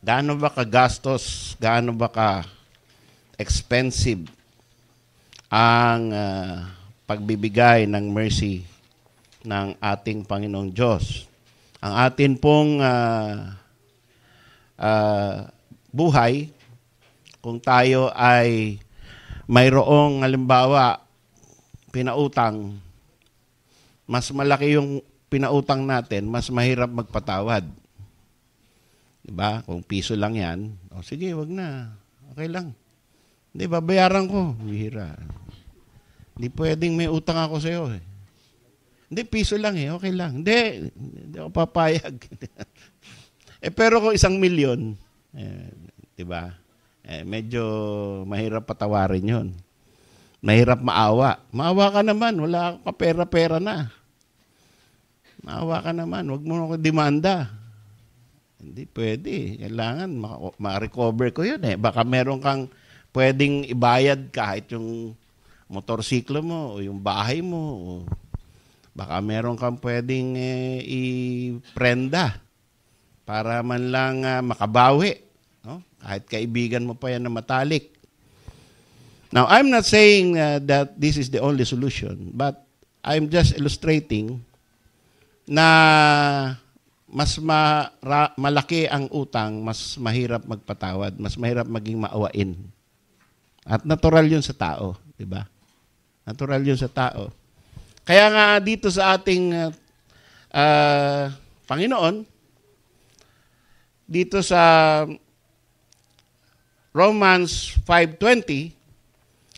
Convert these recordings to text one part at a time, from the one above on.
Gaano ba kagastos, gaano ba ka-expensive ang pagbibigay ng mercy ng ating Panginoong Diyos. Ang atin pong buhay, kung tayo ay mayroong halimbawa pinautang, mas malaki yung pinautang natin, mas mahirap magpatawad. Diba? Kung piso lang yan, o sige, wag na. Okay lang. Hindi, babayaran ko. Bihira. Hindi pwedeng may utang ako sa'yo. Hindi, piso lang okay lang. Hindi ako papayag. Pero kung 1 milyon, diba? Medyo mahirap patawarin yun. Mahirap maawa. Maawa ka naman, wala ka pera-pera na. Maawa ka naman, wag mo ako demanda. Hindi pwede. Kailangan ma-recover ko yun Baka meron kang pwedeng ibayad kahit yung motorsiklo mo o yung bahay mo. O baka meron kang pwedeng iprenda para man lang makabawi. No? Kahit kaibigan mo pa yan na matalik. Now, I'm not saying that this is the only solution, but I'm just illustrating na mas malaki ang utang, mas mahirap magpatawad, mas mahirap maging maawain. At natural yun sa tao, di ba? Natural yun sa tao. Kaya nga dito sa ating Panginoon, dito sa Romans 5:20,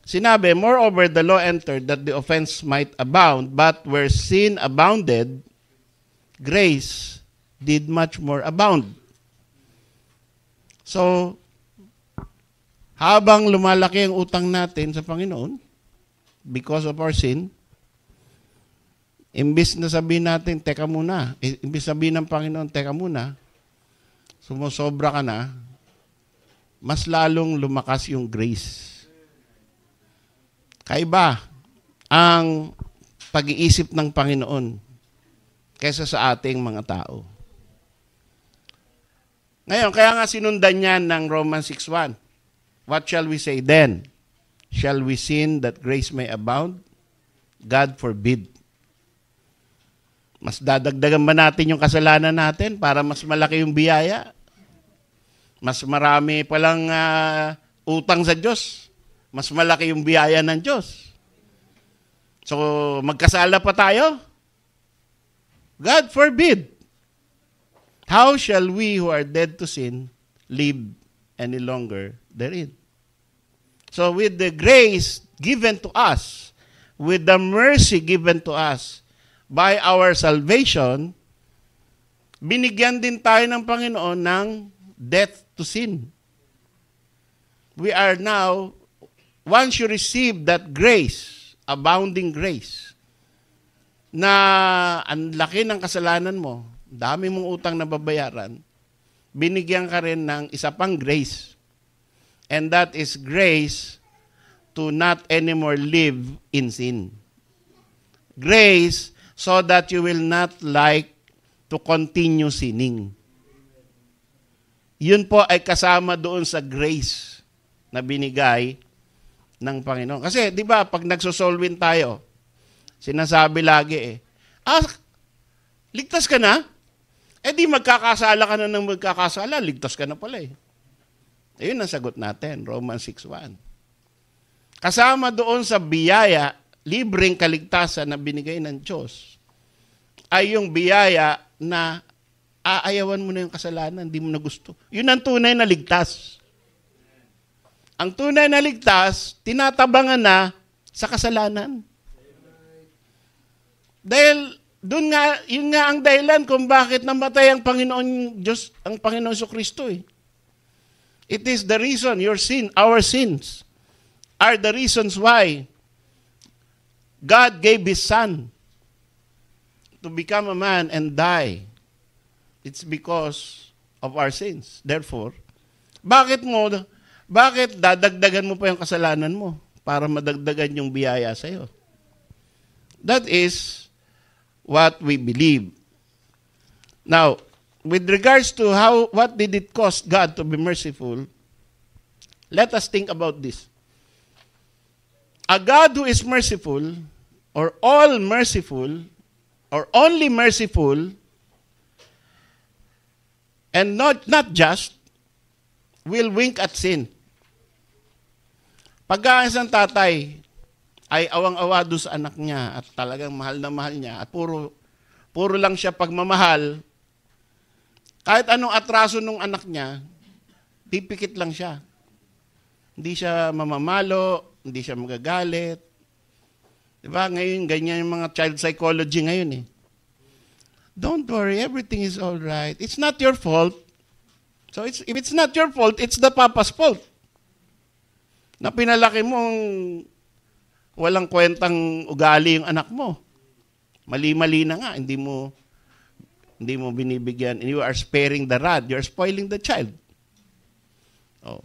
sinabi, moreover, the law entered that the offense might abound, but where sin abounded, grace did much more abound. So, habang lumalaki ang utang natin sa Panginoon, because of our sin, imbis na sabihin natin, teka muna, imbis sabihin ng Panginoon, teka muna, sumusobra ka na, mas lalong lumakas yung grace. Kaiba ang pag-iisip ng Panginoon kaysa sa ating mga tao. Ngayon, kaya nga sinundan niya ng Romans 6:1. What shall we say then? Shall we sin that grace may abound? God forbid. Mas dadagdagan ba natin yung kasalanan natin para mas malaki yung biyaya? Mas marami palang utang sa Diyos. Mas malaki yung biyaya ng Diyos. So, magkasala pa tayo? God forbid. How shall we who are dead to sin live any longer therein? So, with the grace given to us, with the mercy given to us by our salvation, binigyan din tayo ng Panginoon ng death to sin. We are now, once you receive that grace, abounding grace, na ang laki ng kasalanan mo, dami mong utang na babayaran, binigyan ka rin ng isa pang grace. And that is grace to not anymore live in sin. Grace so that you will not like to continue sinning. Yun po ay kasama doon sa grace na binigay ng Panginoon. Kasi, di ba, pag nagsosolwin tayo, sinasabi lagi ligtas ka na? Di magkakasala ka na ng magkakasala, ligtas ka na pala Ayun ang sagot natin, Romans 6:1. Kasama doon sa biyaya, libreng kaligtasan na binigay ng Diyos, ay yung biyaya na aayawan mo na yung kasalanan, hindi mo na gusto. Yun ang tunay na ligtas. Ang tunay na ligtas, tinatabangan na sa kasalanan. Dahil doon nga, yun nga ang dahilan kung bakit namatay ang Panginoon Diyos, ang Panginoon Jesucristo It is the reason, our sins are the reasons why God gave His Son to become a man and die. It's because of our sins. Therefore, bakit dadagdagan mo pa yung kasalanan mo para madagdagan yung biyaya sa'yo? That is what we believe. Now, with regards to what did it cost God to be merciful, let us think about this. A God who is merciful, or all merciful, or only merciful, and not just, will wink at sin. Pagka isang tatay ay awang-awa doon sa anak niya at talagang mahal na mahal niya at puro lang siya pagmamahal, kahit anong atraso ng anak niya, pipikit lang siya. Hindi siya mamamalo, hindi siya magagalit. Diba? Ngayon, ganyan yung mga child psychology ngayon eh. Don't worry, everything is all right. It's not your fault. So if it's not your fault, it's the papa's fault. Na pinalaki mong walang kwentang ugali yung anak mo. Mali-mali na nga, hindi mo binibigyan. You are sparing the rod. You are spoiling the child. Oh.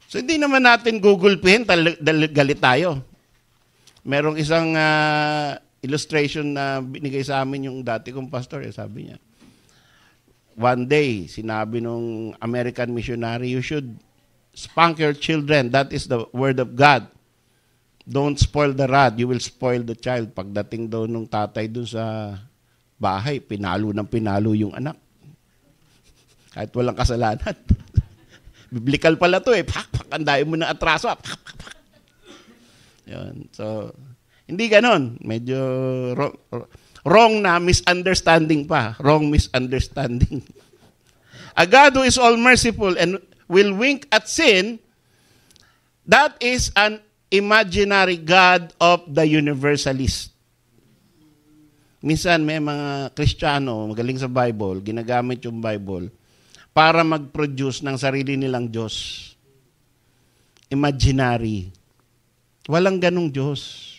So hindi naman natin gugulpihin dahil galit tayo. Merong isang illustration na binigay sa amin yung dati kong pastor. Sabi niya, one day, sinabi nung American missionary, you should spank your children. That is the word of God. Don't spoil the rod. You will spoil the child. Pagdating daw nung tatay dun sa bahay, pinalo yung anak. Kahit walang kasalanan. Biblical pala to eh. Andayin mo na atraso. Yun. So, hindi ganon. Medyo wrong na misunderstanding pa. Wrong misunderstanding. A God who is all merciful and will wink at sin, that is an imaginary God of the universalist. Minsan may mga Kristiyano, magaling sa Bible, ginagamit yung Bible para mag-produce ng sarili nilang Diyos. Imaginary. Walang ganong Diyos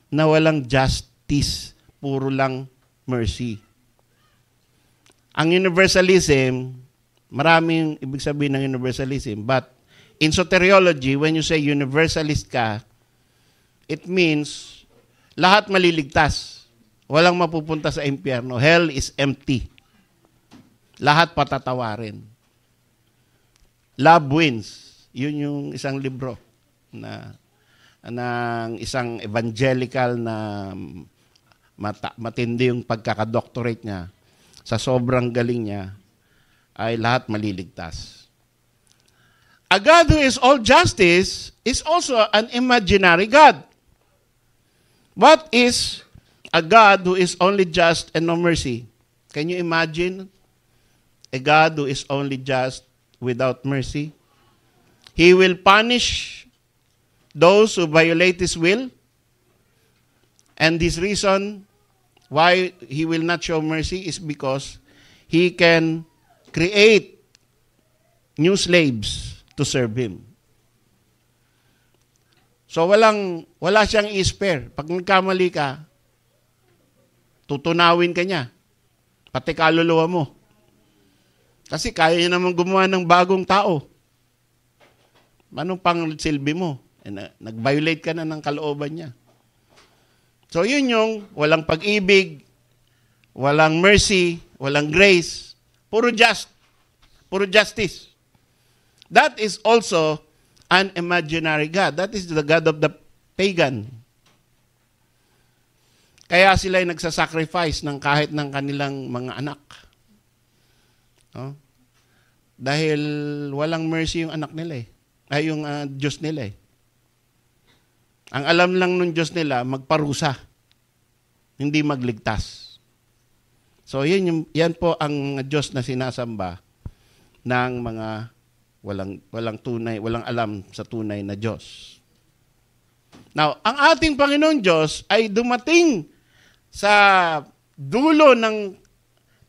na walang justice, puro lang mercy. Ang universalism, maraming ibig sabihin ng universalism, but in soteriology, when you say universalist ka, it means lahat maliligtas. Walang mapupunta sa impyerno. Hell is empty. Lahat patatawarin. Love wins. Yun yung isang libro na ng isang evangelical na matindi yung pagkakadoctorate niya. Sa sobrang galing niya, ay lahat maliligtas. A God who is all justice is also an imaginary God. What is a God who is only just and no mercy? Can you imagine a God who is only just without mercy? He will punish those who violate His will. And this reason why He will not show mercy is because He can create new slaves to serve Him. So wala siyang i-spare. Pag nagkamali ka, tutunawin ka niya. Pati kaluluwa mo. Kasi kaya niya naman gumawa ng bagong tao. Anong pang silbi mo? Nag-violate ka na ng kalooban niya. So yun yung walang pag-ibig, walang mercy, walang grace, puro justice. That is also an imaginary God. That is the God of the pagan. Kaya sila ay nagsasacrifice ng kahit ng kanilang mga anak. No? Dahil walang mercy yung anak nila eh. Ay yung Diyos nila eh. Ang alam lang ng Diyos nila, magparusa. Hindi magligtas. So yan po ang Diyos na sinasamba ng mga walang tunay, walang alam sa tunay na Diyos. Now, ang ating Panginoon Diyos ay dumating sa dulo ng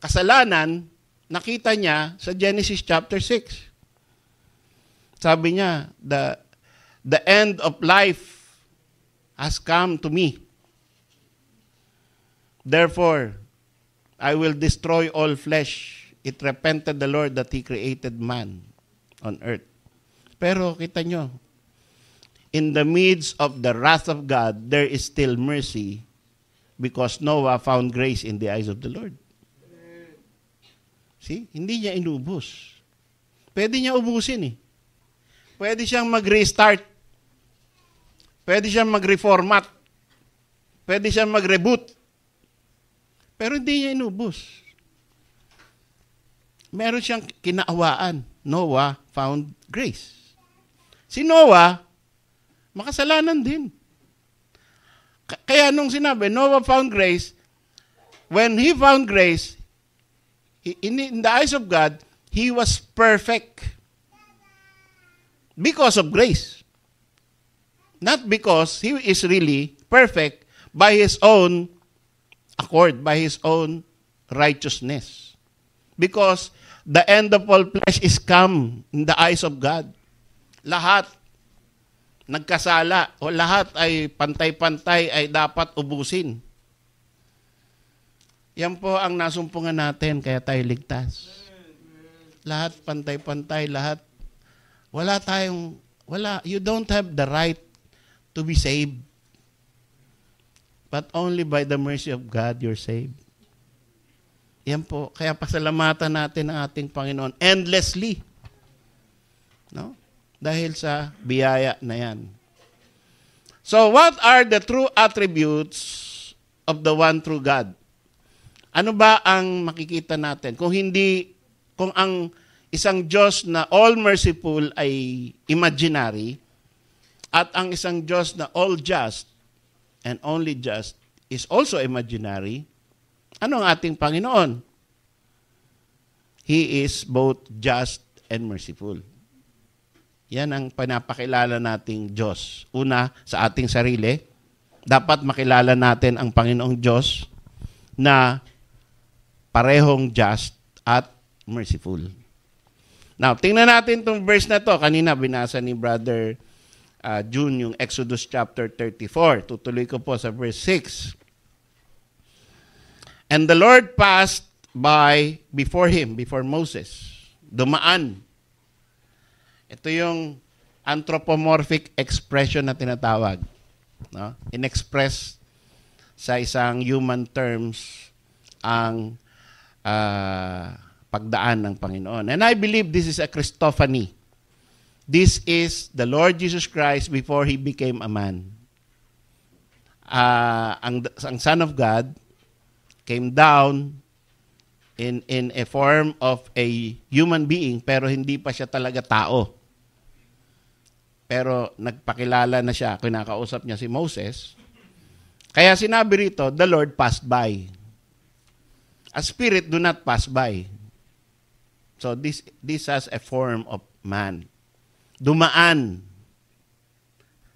kasalanan, nakita niya sa Genesis chapter 6. Sabi niya, the end of life has come to me. Therefore, I will destroy all flesh. It repented the Lord that He created man on earth. Pero kita nyo, in the midst of the wrath of God, there is still mercy because Noah found grace in the eyes of the Lord. See? Hindi niya inubos. Pwede niya ubusin eh. Pwede siyang mag-restart. Pwede siyang mag-reformat. Pwede siyang mag-reboot. Pero hindi niya inubos. Meron siyang kinaawaan. Noah found grace. Si Noah, makasalanan din. Kaya nung sinabi, Noah found grace, when he found grace, in the eyes of God, he was perfect. Because of grace. Not because he is really perfect by his own accord, by his own righteousness. Because the end of all flesh is come in the eyes of God. Lahat nagkasala o lahat ay pantay-pantay ay dapat ubusin. Yan po ang nasumpungan natin kaya tayo ligtas. Lahat pantay-pantay, lahat you don't have the right to be saved. But only by the mercy of God you're saved. Yan po. Kaya pasalamatan natin ang ating Panginoon endlessly. No? Dahil sa biyaya na yan. So, what are the true attributes of the one true God? Ano ba ang makikita natin? Kung ang isang Diyos na all-merciful ay imaginary, at ang isang Diyos na all-just and only just is also imaginary, ano ang ating Panginoon? He is both just and merciful. Yan ang pinapakilala nating Diyos. Una, sa ating sarili, dapat makilala natin ang Panginoong Diyos na parehong just at merciful. Now, tingnan natin itong verse na to. Kanina binasa ni Brother June yung Exodus chapter 34. Tutuloy ko po sa verse 6. And the Lord passed by before him, before Moses. Dumaan. Ito yung anthropomorphic expression na tinatawag. No? In-express sa isang human terms ang pagdaan ng Panginoon. And I believe this is a Christophany. This is the Lord Jesus Christ before He became a man. Ang Son of God came down in a form of a human being, pero hindi pa siya talaga tao. Pero nagpakilala na siya, kinakausap niya si Moses. Kaya sinabi rito, the Lord passed by. A spirit do not pass by. So this has a form of man. Dumaan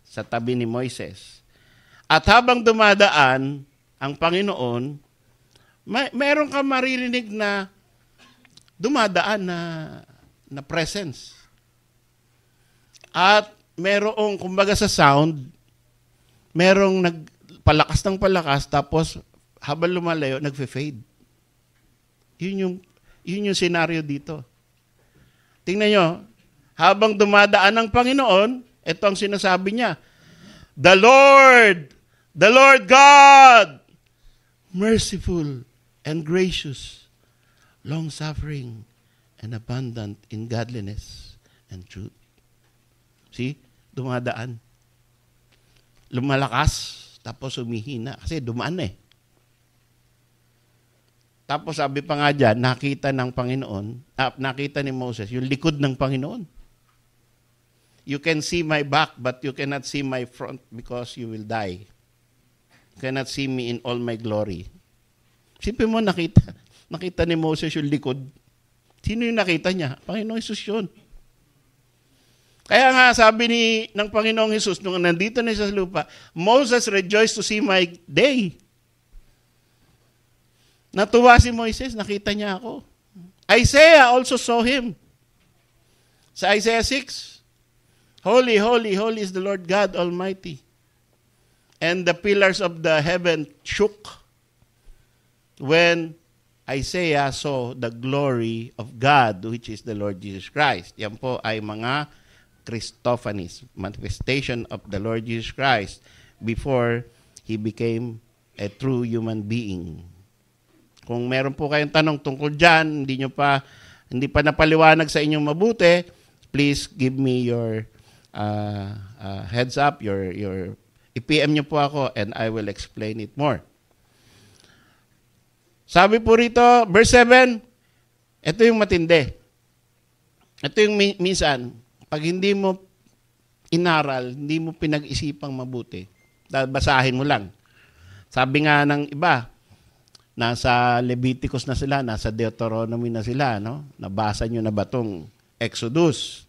sa tabi ni Moises. At habang dumadaan ang Panginoon, meron ka maririnig na dumadaan na presence. At merong, kumbaga sa sound, merong nagpalakas ng palakas, tapos habang lumalayo, nagfe-fade. Yun yung scenario dito. Tingnan nyo, habang dumadaan ang Panginoon, ito ang sinasabi niya, The Lord God, merciful and gracious, long-suffering and abundant in godliness and truth. See? Dumadaan. Lumalakas, tapos humihina. Kasi dumaan eh. Tapos sabi pa nga dyan, nakita ng Panginoon, nakita ni Moses, yung likod ng Panginoon. You can see my back, but you cannot see my front because you will die. You cannot see me in all my glory. Sipin mo, nakita ni Moses yung likod. Sino yung nakita niya? Panginoong Hesus yun. Kaya nga sabi ng Panginoong Hesus, nung nandito na sa lupa, Moses rejoiced to see my day. Natuwa si Moises, nakita niya ako. Isaiah also saw him. Sa Isaiah 6, Holy, holy, holy is the Lord God Almighty. And the pillars of the heaven shook when Isaiah saw the glory of God, which is the Lord Jesus Christ. Yan po ay mga Christophanies, manifestation of the Lord Jesus Christ before He became a true human being. Kung meron po kayong tanong tungkol dyan, hindi pa napaliwanag sa inyong mabuti, please give me your heads up, your i-PM nyo po ako and I will explain it more. Sabi po rito, verse 7, ito yung matindi. Ito yung minsan, pag hindi mo inaral, hindi mo pinag-isipang mabuti, basahin mo lang. Sabi nga ng iba, nasa Leviticus na sila, nasa Deuteronomy na sila, no? Nabasa nyo na ba itong Exodus?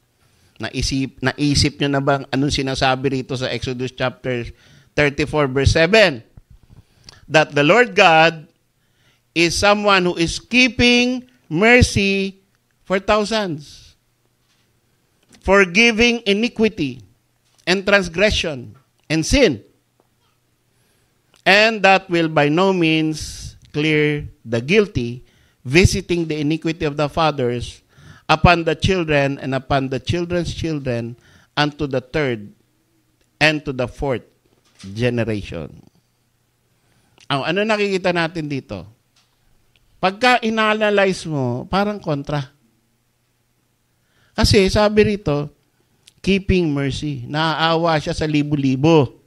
Naisip nyo na ba anong sinasabi rito sa Exodus chapter 34 verse 7? That the Lord God is someone who is keeping mercy for thousands, forgiving iniquity and transgression and sin, and that will by no means clear the guilty, visiting the iniquity of the fathers upon the children and upon the children's children unto the third and to the fourth generation. Ano nakikita natin dito? Pagka inanalyze mo, parang kontra. Kasi sabi rito, keeping mercy. Naaawa siya sa libo-libo.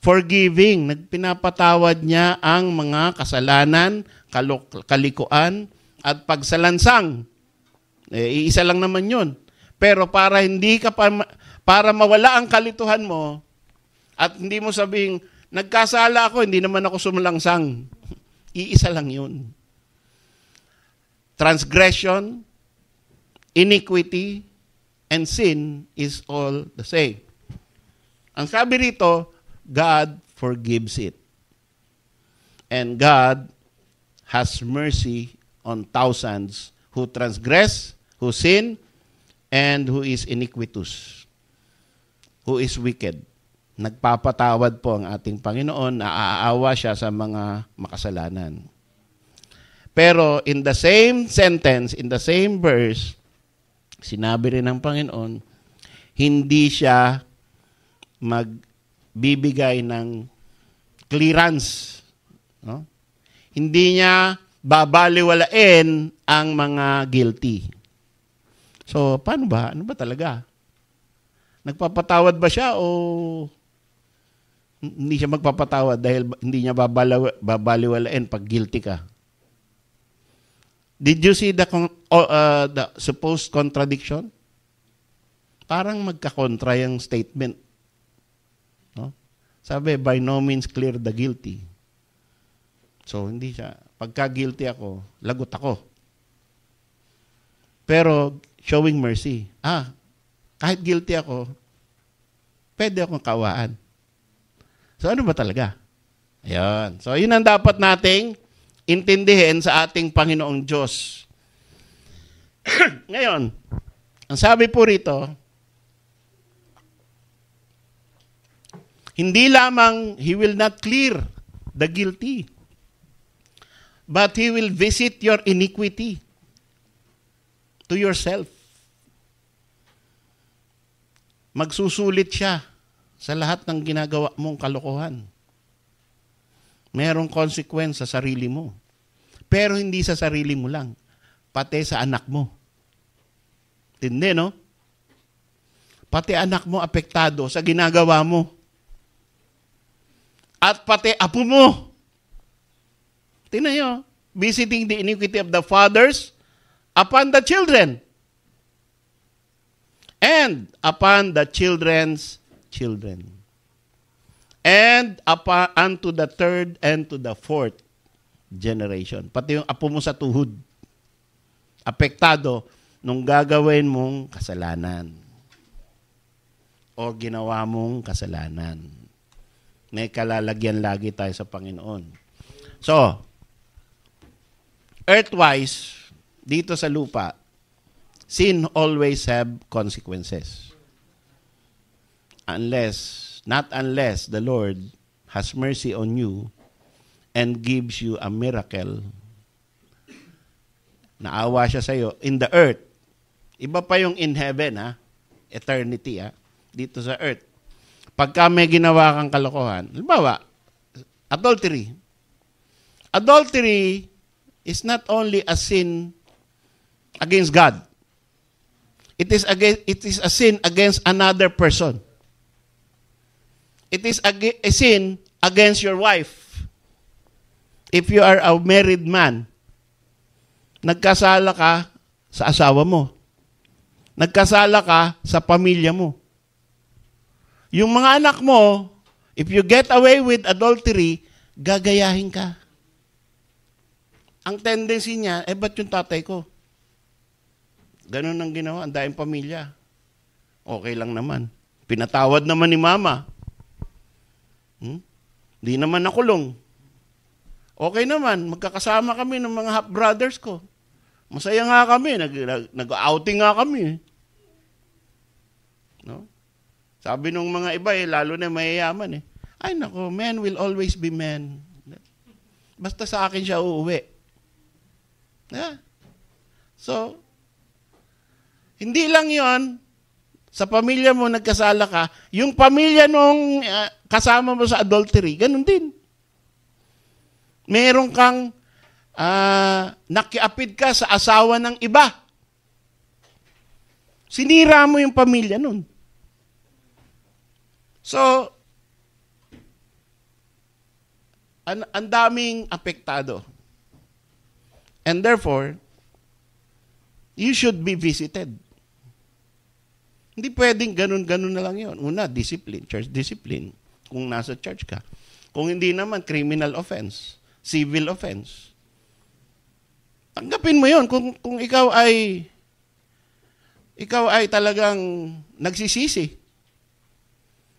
Forgiving, pinapatawad niya ang mga kasalanan, kalikuan, at pagsalansang. Iisa lang naman yun. Pero para para mawala ang kalituhan mo, at hindi mo sabing, nagkasala ako, hindi naman ako sumalangsang. Iisa lang yun. Transgression, iniquity, and sin is all the same. Ang sabi rito, God forgives it. And God has mercy on thousands who transgress, who sin, and who is iniquitous, who is wicked. Nagpapatawad po ang ating Panginoon, naaawa siya sa mga makasalanan. Pero in the same sentence, in the same verse, sinabi rin ng Panginoon, hindi siya magbibigay ng clearance. No? Hindi niya babaliwalain ang mga guilty. So, paano ba? Ano ba talaga? Nagpapatawad ba siya o hindi siya magpapatawad dahil hindi niya babaliwalain pag guilty ka? Did you see the supposed contradiction? Parang magkakontra yung statement. No? Sabi, by no means clear the guilty. So, hindi siya. Pagka guilty ako, lagot ako. Pero, showing mercy. Kahit guilty ako, pwede akong kawaan. So, ano ba talaga? Ayan. So, yun ang dapat nating intindihin sa ating Panginoong Diyos. Ngayon, ang sabi po rito, hindi lamang He will not clear the guilty, but He will visit your iniquity to yourself. Magsusulit siya sa lahat ng ginagawa mong kalokohan. Merong consequence sa sarili mo. Pero hindi sa sarili mo lang, pati sa anak mo. Tindi, no? Pati anak mo apektado sa ginagawa mo. At pati apo mo. Tingnan nyo, visiting the iniquity of the fathers upon the children. And upon the children's children. And unto the third and to the fourth generation. Pati yung apo mo sa tuhod. Apektado nung gagawin mong kasalanan. O ginawa mong kasalanan. May kalalagyan lagi tayo sa Panginoon. So, earthwise, dito sa lupa, sin always have consequences. Not unless the Lord has mercy on you and gives you a miracle. Naawa siya sa iyo in the earth. Iba pa yung in heaven, eternity, dito sa earth. Pagka may ginawa kang kalokohan, halimbawa, adultery. adultery is not only a sin against God. It is a sin against another person. It is a sin against your wife. If you are a married man, nagkasala ka sa asawa mo. Nagkasala ka sa pamilya mo. Yung mga anak mo, if you get away with adultery, gagayahin ka. Ang tendency niya, ba't yung tatay ko? Ganun ang ginawa, ang daing pamilya. Okay lang naman. Pinatawad naman ni mama. Di naman nakulong. Okay naman, magkakasama kami ng mga half-brothers ko. Masaya nga kami, nag-outing nga kami. No? Sabi nung mga iba, lalo na mayayaman ay nako, man will always be man. Basta sa akin siya uuwi. Yeah. So, hindi lang yon sa pamilya mo nagkasala ka, yung pamilya nung kasama mo sa adultery, ganun din. Meron kang nakiapid ka sa asawa ng iba. Sinira mo yung pamilya nun. So, ang daming apektado. And therefore, you should be visited. Hindi pwedeng ganun-ganun na lang yun. Una, discipline, church discipline, kung nasa church ka. Kung hindi naman, criminal offense, civil offense. Tanggapin mo yun kung ikaw ay talagang nagsisisi.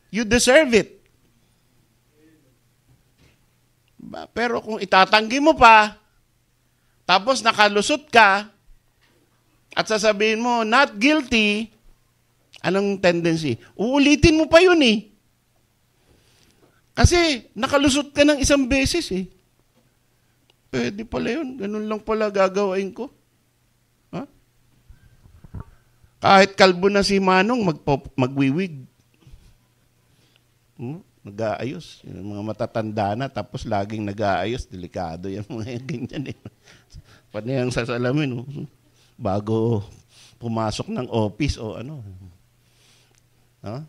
You deserve it. Pero kung itatanggi mo pa, tapos nakalusot ka, at sasabihin mo, not guilty, anong tendency? Uulitin mo pa yun eh. Kasi nakalusot ka ng isang beses eh. Pwede pala yun. Ganun lang pala gagawain ko. Ha? Kahit kalbo na si Manong, magwiwig. Nag-aayos. Yung mga matatanda na, tapos laging nag-aayos. Delikado yan mga ganyan eh. Paano yung sasalamin? Bago pumasok ng office o ano. No?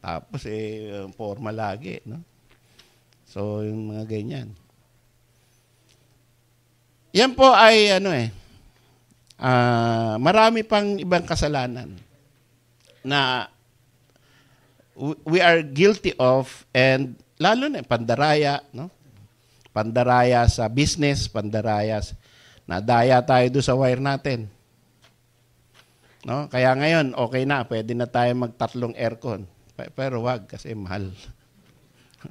Tapos forma lagi. No? So, yung mga ganyan. Yan po ay marami pang ibang kasalanan na we are guilty of, and lalo na pandaraya, no? Pandaraya sa business, pandaraya nadaya tayo doon sa wire natin. No? Kaya ngayon, okay na, pwede na tayo mag-3 aircon. Pero wag kasi mahal.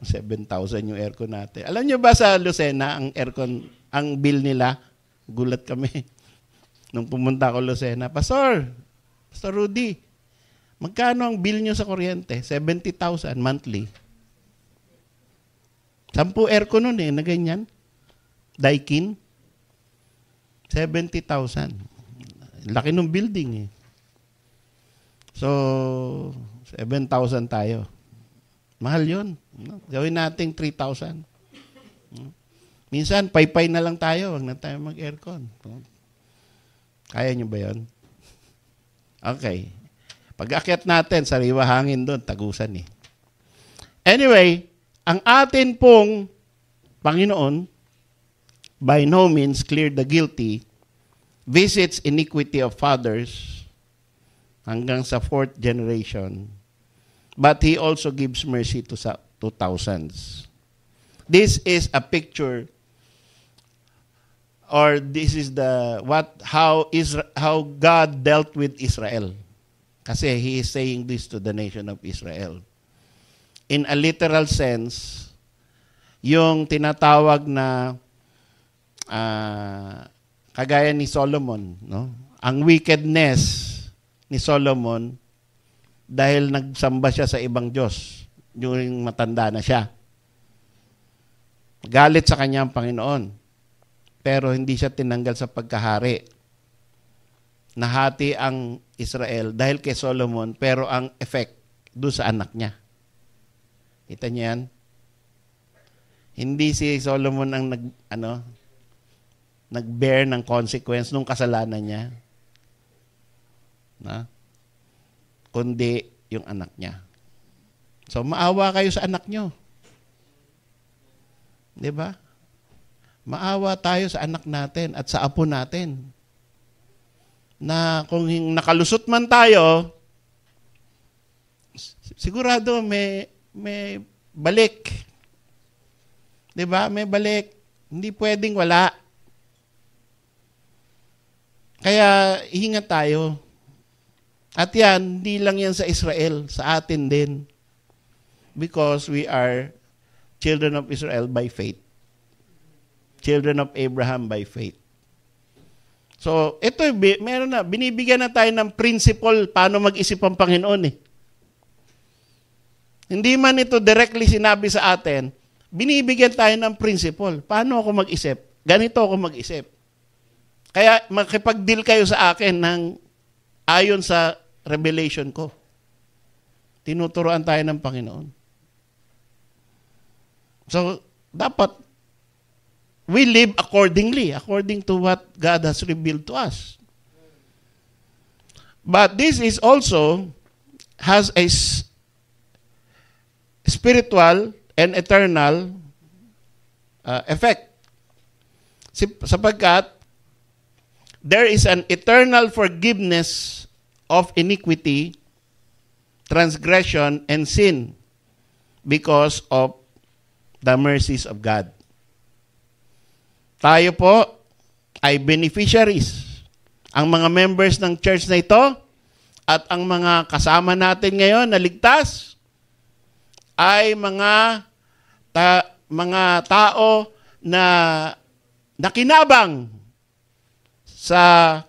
7,000 yung aircon natin. Alam nyo ba sa Lucena, ang aircon, ang bill nila, gulat kami. Nung pumunta ko Lucena, Pastor Rudy, magkano ang bill nyo sa kuryente? 70,000 monthly. 10 aircon nun na ganyan. Daikin. 70,000. Laki ng building eh. So, 7,000 tayo. Mahal yun. Gawin natin 3,000. Minsan, pay-pay na lang tayo. Huwag na tayo mag-aircon. Kaya nyo ba yun? Okay. Pag-akyat natin, sariwa hangin doon, tagusan eh. Anyway, ang atin pong Panginoon, by no means clear the guilty, visits iniquity of fathers hanggang sa 4th generation, but He also gives mercy to thousands. This is a picture, or this is how God dealt with Israel. Kasi He is saying this to the nation of Israel. In a literal sense, yung tinatawag na kagaya ni Solomon, no? Ang wickedness ni Solomon dahil nagsamba siya sa ibang Diyos yung matanda na siya. Galit sa kanya ang Panginoon, pero hindi siya tinanggal sa pagkahari. Nahati ang Israel dahil kay Solomon, pero ang effect doon sa anak niya. Kita niyo yan? Hindi si Solomon ang nag-bear ng consequence nung kasalanan niya. Na? Kundi yung anak niya. So, maawa kayo sa anak nyo. Di ba? Maawa tayo sa anak natin at sa apo natin. Na kung nakalusot man tayo, sigurado may balik. Di ba? May balik. Hindi pwedeng wala. Kaya, hingat tayo. At yan, hindi lang yan sa Israel, sa atin din. Because we are children of Israel by faith. Children of Abraham by faith. So, ito, meron na, binibigyan na tayo ng principle paano mag-isip ang Panginoon eh. Hindi man ito directly sinabi sa atin, binibigyan tayo ng principle. Paano ako mag-isip? Ganito ako mag-isip. Kaya makipag-deal kayo sa akin ng ayon sa revelation ko. Tinuturoan tayo ng Panginoon. So, dapat we live according to what God has revealed to us. But this is also has a spiritual and eternal effect. Sapagkat there is an eternal forgiveness of iniquity, transgression, and sin because of the mercies of God. Tayo po ay beneficiaries. Ang mga members ng church na ito at ang mga kasama natin ngayon na ligtas ay mga tao na nakinabang sa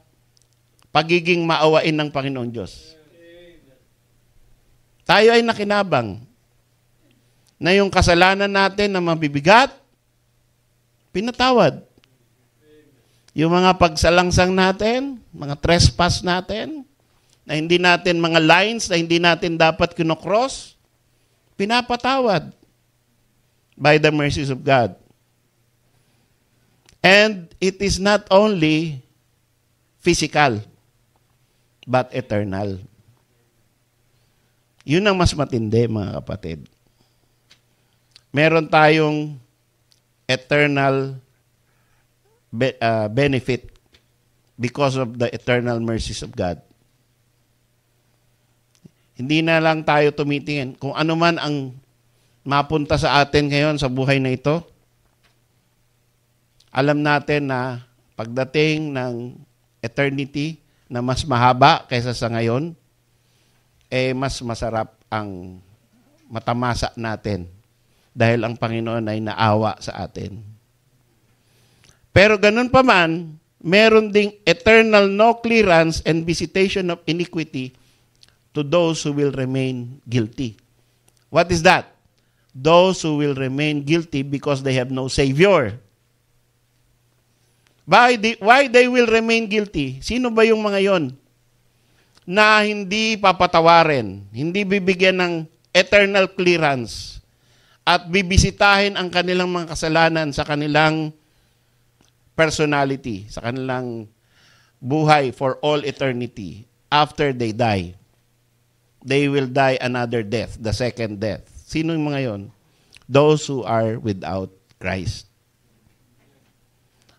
pagiging maawain ng Panginoon Diyos. Tayo ay nakinabang na yung kasalanan natin na mabibigat, pinatawad. Yung mga pagsalangsang natin, mga trespass natin, na hindi natin, mga lines na hindi natin dapat kinokross, pinapatawad by the mercies of God. And it is not only physical, but eternal. Yun ang mas matindi, mga kapatid. Meron tayong eternal benefit because of the eternal mercies of God. Hindi na lang tayo tumitingin. Kung ano man ang mapunta sa atin ngayon sa buhay na ito, alam natin na pagdating ng eternity na mas mahaba kaysa sa ngayon, mas masarap ang matamasa natin dahil ang Panginoon ay naawa sa atin. Pero ganun pa man, meron ding eternal no clearance and visitation of iniquity to those who will remain guilty. What is that? Those who will remain guilty because they have no Savior. Why they will remain guilty? Sino ba yung mga yon na hindi papatawarin, hindi bibigyan ng eternal clearance at bibisitahin ang kanilang mga kasalanan sa kanilang personality, sa kanilang buhay for all eternity after they die? They will die another death, the second death. Sino yung mga yon? Those who are without Christ.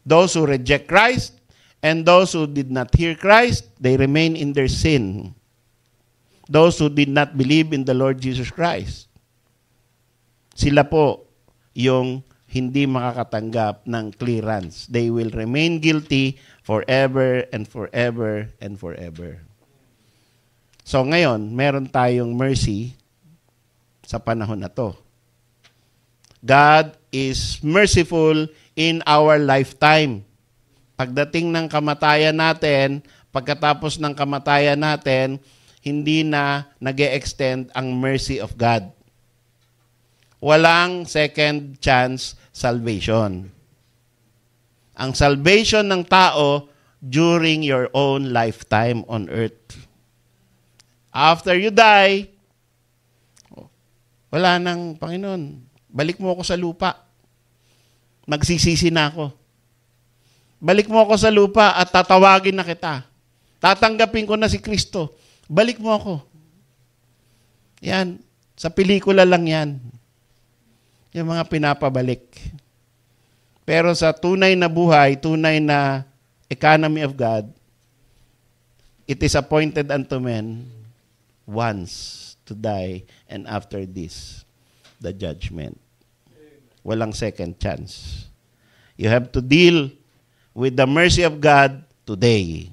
Those who reject Christ and those who did not hear Christ, they remain in their sin. Those who did not believe in the Lord Jesus Christ, sila po yung hindi makakatanggap ng clearance. They will remain guilty forever and forever and forever. So ngayon, meron tayong mercy sa panahon na to. God is merciful in our lifetime. Pagdating ng kamatayan natin, pagkatapos ng kamatayan natin, hindi na nag-e-extend ang mercy of God. Walang second chance salvation. Ang salvation ng tao during your own lifetime on earth. After you die, wala nang, Panginoon, balik mo ako sa lupa. Magsisisi na ako. Balik mo ako sa lupa at tatawagin na kita. Tatanggapin ko na si Kristo. Balik mo ako. Yan. Sa pelikula lang yan. Yung mga pinapabalik. Pero sa tunay na buhay, tunay na economy of God, it is appointed unto men once to die, and after this, the judgment. Walang second chance. You have to deal with the mercy of God today,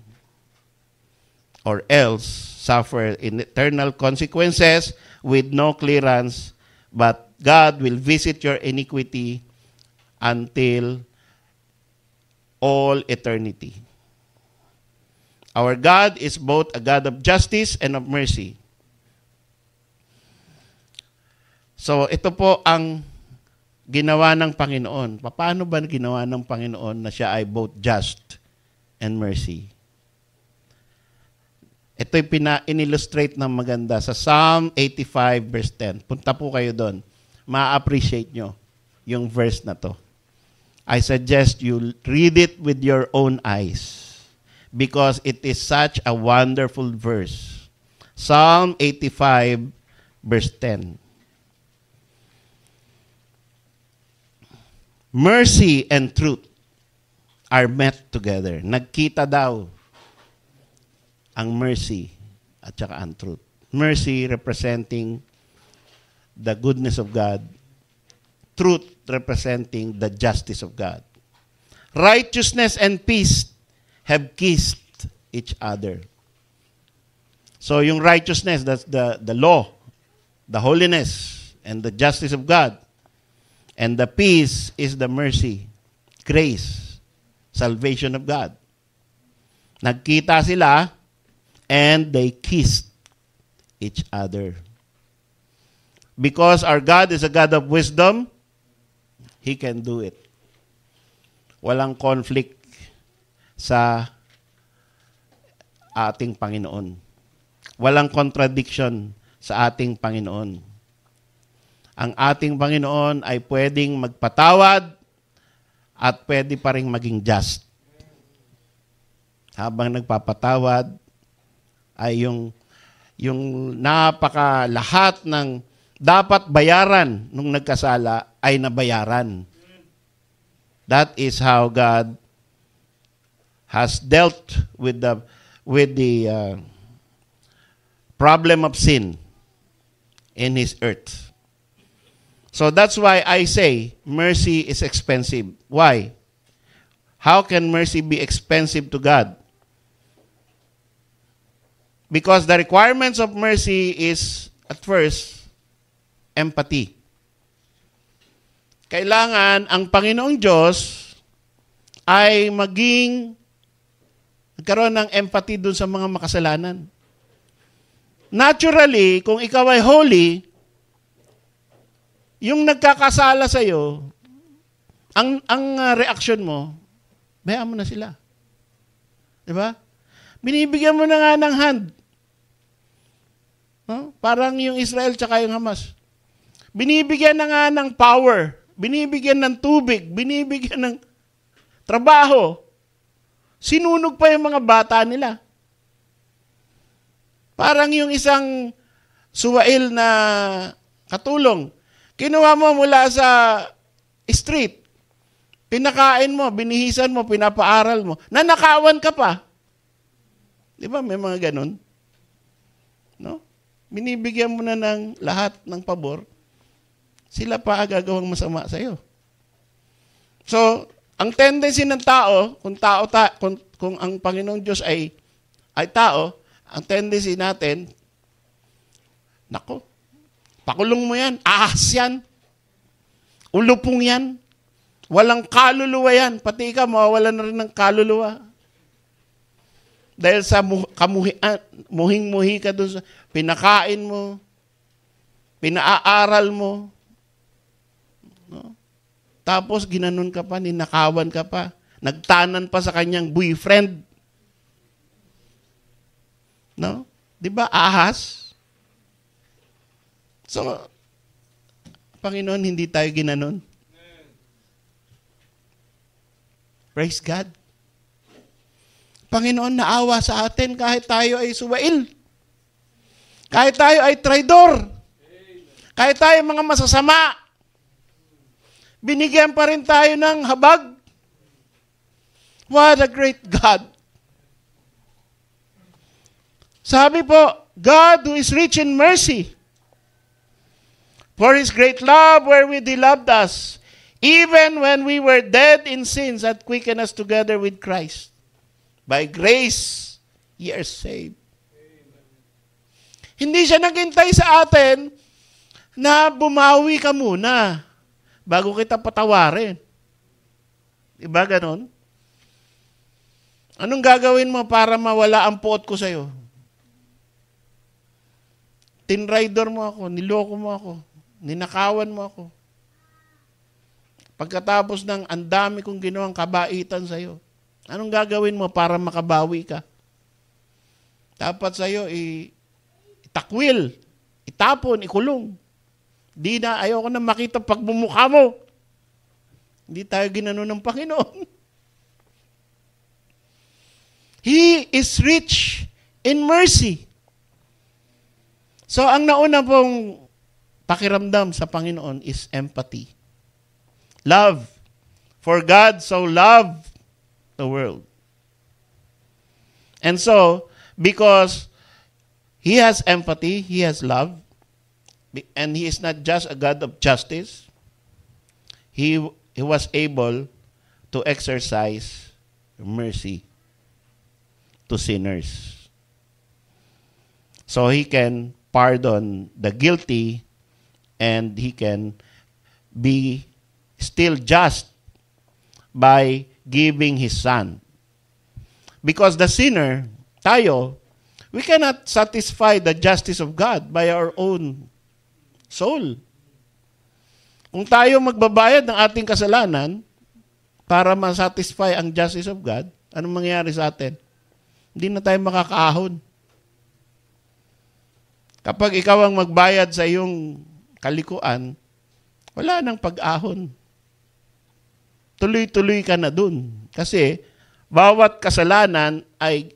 or else suffer in eternal consequences with no clearance, but God will visit your iniquity until all eternity. Our God is both a God of justice and of mercy. So ito po ang ginawa ng Panginoon. Paano ba ginawa ng Panginoon na siya ay both just and mercy? Ito'y in-illustrate ng maganda sa Psalm 85 verse 10. Punta po kayo doon. Ma-appreciate nyo yung verse na to. I suggest you read it with your own eyes because it is such a wonderful verse. Psalm 85 verse 10. Mercy and truth are met together. Nagkita daw ang mercy at saka ang truth. Mercy representing the goodness of God. Truth representing the justice of God. Righteousness and peace have kissed each other. So yung righteousness, that's the law, the holiness, and the justice of God. And the peace is the mercy, grace, salvation of God. Nagkita sila and they kissed each other. Because our God is a God of wisdom, He can do it. Walang conflict sa ating Panginoon. Walang contradiction sa ating Panginoon. Ang ating Panginoon ay pwedeng magpatawad at pwede pa rin maging just. Habang nagpapatawad ay yung napakalahat ng dapat bayaran nung nagkasala ay nabayaran. That is how God has dealt with the problem of sin in His earth. So that's why I say mercy is expensive. Why? How can mercy be expensive to God? Because the requirements of mercy is, at first, empathy. Kailangan ang Panginoong Diyos ay nagkaroon ng empathy dun sa mga makasalanan. Naturally, kung ikaw ay holy, yung nagkakasala sa'yo, ang reaction mo, bayaan mo na sila. Diba? Binibigyan mo na nga ng hand. No? Parang yung Israel tsaka yung Hamas. Binibigyan na nga ng power. Binibigyan ng tubig. Binibigyan ng trabaho. Sinunog pa yung mga bata nila. Parang yung isang suwail na katulong. Kinuha mo mula sa street. Pinakain mo, binihisan mo, pinapaaral mo. Nanakawan ka pa. Di ba? May mga ganun. No? Binibigyan mo na ng lahat ng pabor. Sila pa gagawang masama sa'yo. So, ang tendency ng tao, kung ang Panginoong Diyos ay tao, ang tendency natin, nako, pakulong mo yan, ahas yan, ulupong yan, walang kaluluwa yan, pati ikaw mawawalan na rin ng kaluluwa. Dahil sa muhing-muhi ka doon sa pinakain mo, pinaaral mo, no? Tapos ginanon ka pa, ninakawan ka pa, nagtanan pa sa kanyang boyfriend. No? 'Di ba ahas? So, Panginoon, hindi tayo ginanon. Praise God. Panginoon, naawa sa atin kahit tayo ay suwail. Kahit tayo ay traidor. Kahit tayo mga masasama. Binigyan pa rin tayo ng habag. What a great God. Sabi po, God who is rich in mercy, for His great love wherewith He loved us, even when we were dead in sins, hath quickened us together with Christ. By grace, ye are saved. Hindi siya naghintay sa atin na bumawi ka muna bago kita patawarin. Diba ganon? Anong gagawin mo para mawala ang puot ko sa'yo? Tinrider mo ako, niloko mo ako, ninakawan mo ako. Pagkatapos ng ang dami kong ginawang kabaitan sa'yo, anong gagawin mo para makabawi ka? Dapat sa'yo itakwil, itapon, ikulong. Ayoko na makita pagbumukha mo. Hindi tayo ginano ng Panginoon. He is rich in mercy. So, ang nauna pong pakiramdam sa Panginoon is empathy. Love. For God so loved the world. And so, because He has empathy, He has love, and He is not just a God of justice, He was able to exercise mercy to sinners. So He can pardon the guilty, and He can be still just by giving His Son. Because the sinner, tayo, we cannot satisfy the justice of God by our own soul. Kung tayo magbabayad ng ating kasalanan para masatisfy ang justice of God, anong mangyayari sa atin? Hindi na tayo makakaahon. Kapag ikaw ang magbayad sa iyong kalikuan, wala nang pag-ahon. Tuloy-tuloy ka na dun. Kasi, bawat kasalanan ay,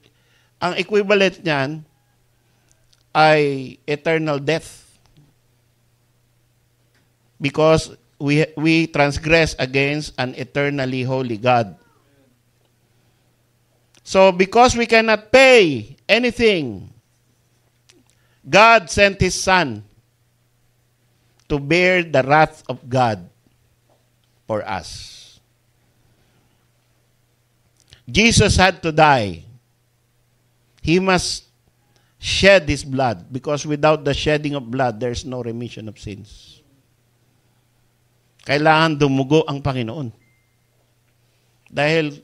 ang equivalent niyan ay eternal death. Because we transgress against an eternally holy God. So, because we cannot pay anything, God sent His Son to bear the wrath of God for us. Jesus had to die. He must shed His blood, because without the shedding of blood, there's no remission of sins. Kailangan dumugo ang Panginoon. Dahil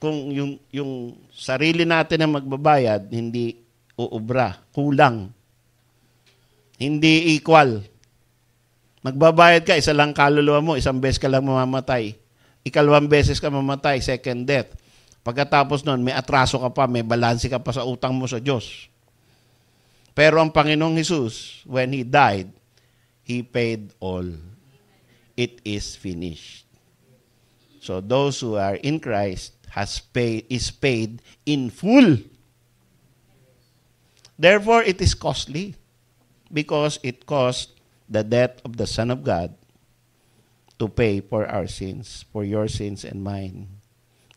kung yung sarili natin na magbabayad, hindi uubra, kulang. Hindi equal. Magbabayad ka, isa lang kaluluwa mo, isang beses ka lang mamamatay. Ikalawang beses ka mamatay, second death. Pagkatapos nun, may atraso ka pa, may balanse ka pa sa utang mo sa Diyos. Pero ang Panginoong Hesus, when He died, He paid all. It is finished. So those who are in Christ is paid in full. Therefore, it is costly, because it cost the death of the Son of God to pay for our sins, for your sins and mine.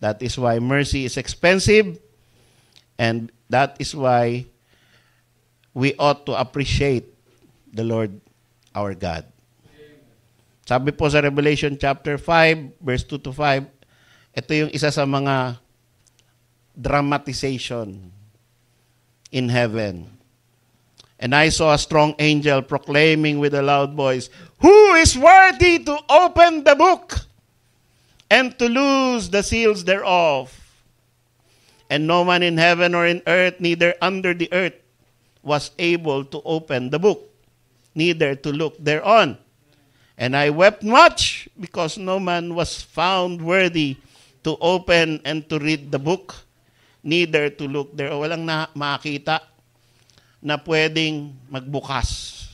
That is why mercy is expensive, and that is why we ought to appreciate the Lord our God. Sabi po sa Revelation chapter 5, verse 2 to 5, ito yung isa sa mga dramatization in heaven. And I saw a strong angel proclaiming with a loud voice, "Who is worthy to open the book and to loose the seals thereof?" And no man in heaven or in earth, neither under the earth, was able to open the book, neither to look thereon. And I wept much, because no man was found worthy to open and to read the book, neither to look thereon. Walang makita na pwedeng magbukas.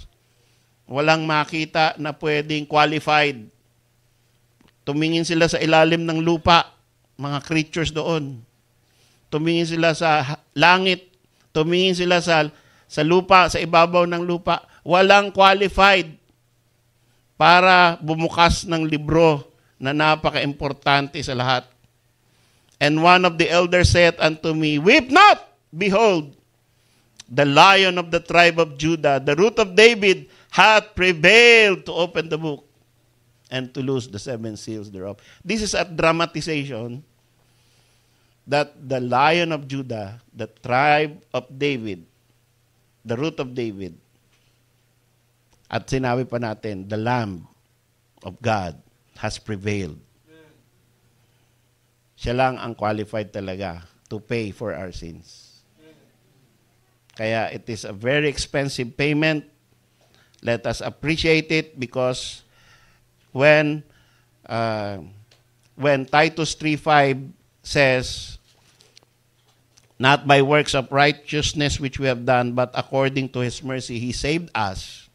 Walang makita na pwedeng qualified. Tumingin sila sa ilalim ng lupa. mga creatures doon. Tumingin sila sa langit, tumingin sila sa lupa, sa ibabaw ng lupa. Walang qualified para bumukas ng libro na napaka-importante sa lahat. And one of the elders said unto me, Weep not! Behold, the Lion of the tribe of Judah, the Root of David, hath prevailed to open the book and to loose the 7 seals thereof. This is a dramatization that the Lion of Judah, the tribe of David, the Root of David, at sinabi pa natin, the Lamb of God has prevailed. Siya lang ang qualified talaga to pay for our sins. Kaya it is a very expensive payment. Let us appreciate it because when Titus 3:5 says, not by works of righteousness which we have done, but according to His mercy, He saved us.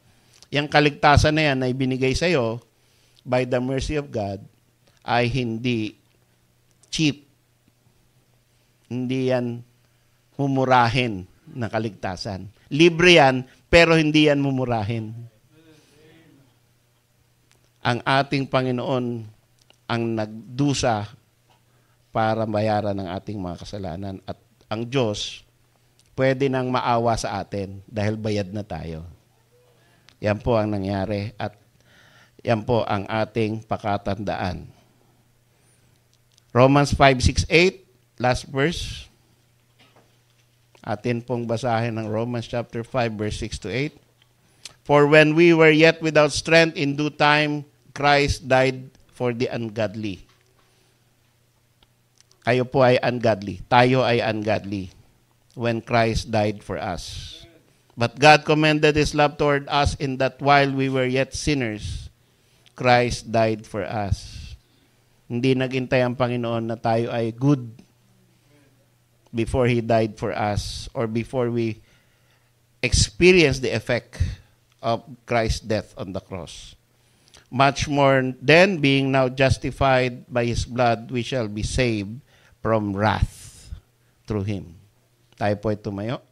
Yang kaligtasan na yan na ibinigay sa iyo by the mercy of God ay hindi cheap. Hindi yan mumurahin na kaligtasan. Libre yan, pero hindi yan mumurahin. Ang ating Panginoon ang nagdusa para bayaran ang ating mga kasalanan. At ang Diyos, pwede nang maawa sa atin dahil bayad na tayo. Yan po ang nangyari at yan po ang ating pakatandaan. Romans 5:6-8, last verse. Atin pong basahin ng Romans chapter 5, verse 6-8. For when we were yet without strength, in due time, Christ died for the ungodly. Kayo po ay ungodly. Tayo ay ungodly when Christ died for us. But God commended His love toward us in that while we were yet sinners, Christ died for us. Hindi naghintay ang Panginoon na tayo ay good before He died for us or before we experience the effect of Christ's death on the cross. Much more then, being now justified by His blood, we shall be saved from wrath through Him. Tayo po ay tumayo.